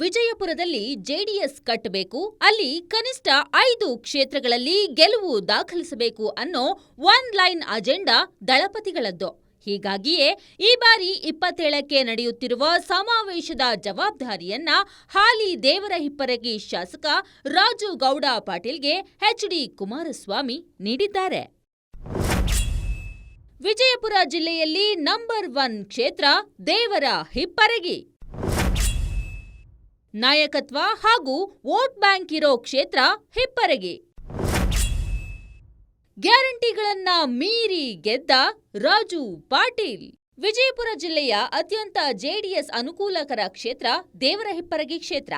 ವಿಜಯಪುರದಲ್ಲಿ ಜೆಡಿಎಸ್ ಕಟ್ಟಬೇಕು, ಅಲ್ಲಿ ಕನಿಷ್ಠ 5 ಕ್ಷೇತ್ರಗಳಲ್ಲಿ ಗೆಲುವು ದಾಖಲಿಸಬೇಕು ಅನ್ನೋ ಒನ್ ಲೈನ್ ಅಜೆಂಡಾ ದಳಪತಿಗಳದ್ದು. ಹೀಗಾಗಿಯೇ ಈ ಬಾರಿ 27ಕ್ಕೆ ನಡೆಯುತ್ತಿರುವ ಸಮಾವೇಶದ ಜವಾಬ್ದಾರಿಯನ್ನ ಹಾಲಿ ದೇವರಹಿಪ್ಪರಗಿ ಶಾಸಕ ರಾಜು ಗೌಡ ಪಾಟೀಲ್ಗೆ ಎಚ್.ಡಿ. ಕುಮಾರಸ್ವಾಮಿ ನೀಡಿದ್ದಾರೆ. ವಿಜಯಪುರ ಜಿಲ್ಲೆಯಲ್ಲಿ ನಂಬರ್ 1 ಕ್ಷೇತ್ರ ದೇವರಹಿಪ್ಪರಗಿ. ನಾಯಕತ್ವ ಹಾಗೂ ವೋಟ್ ಬ್ಯಾಂಕ್ ಇರೋ ಕ್ಷೇತ್ರ ಹಿಪ್ಪರಗಿ. ಗ್ಯಾರಂಟಿಗಳನ್ನ ಮೀರಿ ಗೆದ್ದ ರಾಜು ಪಾಟೀಲ್. ವಿಜಯಪುರ ಜಿಲ್ಲೆಯ ಅತ್ಯಂತ ಜೆಡಿಎಸ್ ಅನುಕೂಲಕರ ಕ್ಷೇತ್ರ ದೇವರಹಿಪ್ಪರಗಿ ಕ್ಷೇತ್ರ.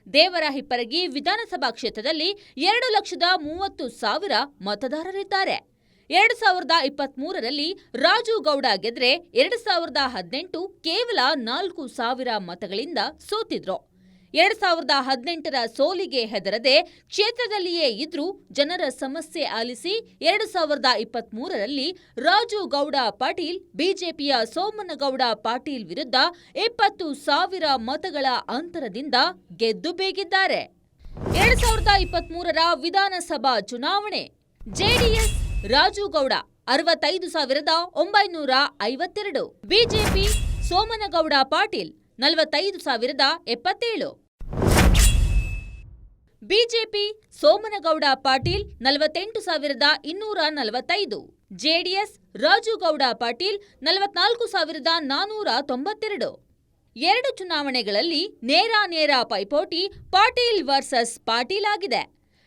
ದೇವರಹಿಪ್ಪರಗಿ ವಿಧಾನಸಭಾ ಕ್ಷೇತ್ರದಲ್ಲಿ 2,30,000 ಮತದಾರರಿದ್ದಾರೆ. 2023ರಲ್ಲಿ ರಾಜು ಗೌಡ ಗೆದ್ರೆ 2018 ಕೇವಲ 4,000 ಮತಗಳಿಂದ ಸೋತಿದ್ರು. 2018ರ ಸೋಲಿಗೆ ಹೆದರದೆ ಕ್ಷೇತ್ರದಲ್ಲಿಯೇ ಇದ್ರೂ ಜನರ ಸಮಸ್ಯೆ ಆಲಿಸಿ 2023ರಲ್ಲಿ ರಾಜು ಗೌಡ ಪಾಟೀಲ್ ಬಿಜೆಪಿಯ ಸೋಮನಗೌಡ ಪಾಟೀಲ್ ವಿರುದ್ಧ 20,000 ಮತಗಳ ಅಂತರದಿಂದ ಗೆದ್ದು ಬೀಗಿದ್ದಾರೆ. 2023ರ ವಿಧಾನಸಭಾ ಚುನಾವಣೆ. JDS Raju Gowda 65,952, BJP Somanagouda Patil 45,077. BJP Somanagouda Patil 48,245, JDS Raju Gowda Patil 44,492. 2 ಚುನಾವಣೆಗಳಲ್ಲಿ ನೇರ ಪೈಪೋಟಿ ಪಾಟೀಲ್ ವರ್ಸಸ್ ಪಾಟೀಲ್ ಆಗಿದೆ.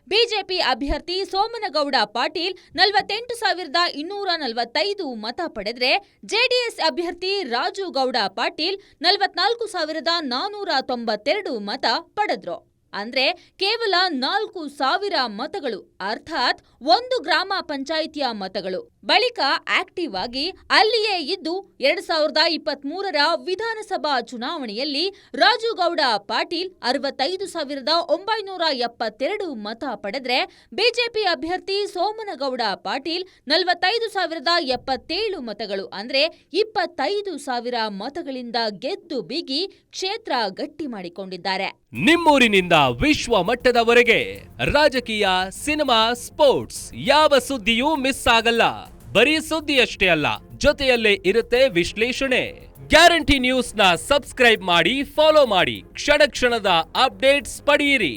ಬಿಜೆಪಿ ಅಭ್ಯರ್ಥಿ ಸೋಮನಗೌಡ ಪಾಟೀಲ್ 48,245 ಮತ ಪಡೆದ್ರೆ ಜೆಡಿಎಸ್ ಅಭ್ಯರ್ಥಿ ರಾಜು ಗೌಡ ಪಾಟೀಲ್ 44,492 ಮತ ಪಡೆದ್ರು. ಅಂದ್ರೆ ಕೇವಲ 4,000 ಮತಗಳು, ಅರ್ಥಾತ್ 1 ಗ್ರಾಮ ಪಂಚಾಯಿತಿಯ ಮತಗಳು. ಬಳಿಕ ಆಕ್ಟಿವ್ ಆಗಿ ಅಲ್ಲಿಯೇ ಇದ್ದು 2023ರ ವಿಧಾನಸಭಾ ಚುನಾವಣೆಯಲ್ಲಿ ರಾಜು ಗೌಡ ಪಾಟೀಲ್ 65,972 ಮತ ಪಡೆದ್ರೆ ಬಿಜೆಪಿ ಅಭ್ಯರ್ಥಿ ಸೋಮನಗೌಡ ಪಾಟೀಲ್ 45,077 ಮತಗಳು, ಅಂದ್ರೆ 25,000 ಮತಗಳಿಂದ ಗೆದ್ದು ಬೀಗಿ ಕ್ಷೇತ್ರ ಗಟ್ಟಿ ಮಾಡಿಕೊಂಡಿದ್ದಾರೆ. ನಿಮ್ಮೂರಿನಿಂದ ವಿಶ್ವ ಮಟ್ಟದವರೆಗೆ ರಾಜಕೀಯ, ಸಿನಿಮಾ, ಸ್ಪೋರ್ಟ್ಸ್ ಯಾವ ಸುದ್ದಿಯೂ ಮಿಸ್ ಆಗಲ್ಲ. ಬರೀ ಸುದ್ದಿಯಷ್ಟೇ ಅಲ್ಲ, ಜೊತೆಯಲ್ಲೇ ಇರುತ್ತೆ ವಿಶ್ಲೇಷಣೆ. ಗ್ಯಾರಂಟಿ ನ್ಯೂಸ್ನ ಸಬ್ಸ್ಕ್ರೈಬ್ ಮಾಡಿ, ಫಾಲೋ ಮಾಡಿ, ಕ್ಷಣ ಕ್ಷಣದ ಅಪ್ಡೇಟ್ಸ್ ಪಡೆಯಿರಿ.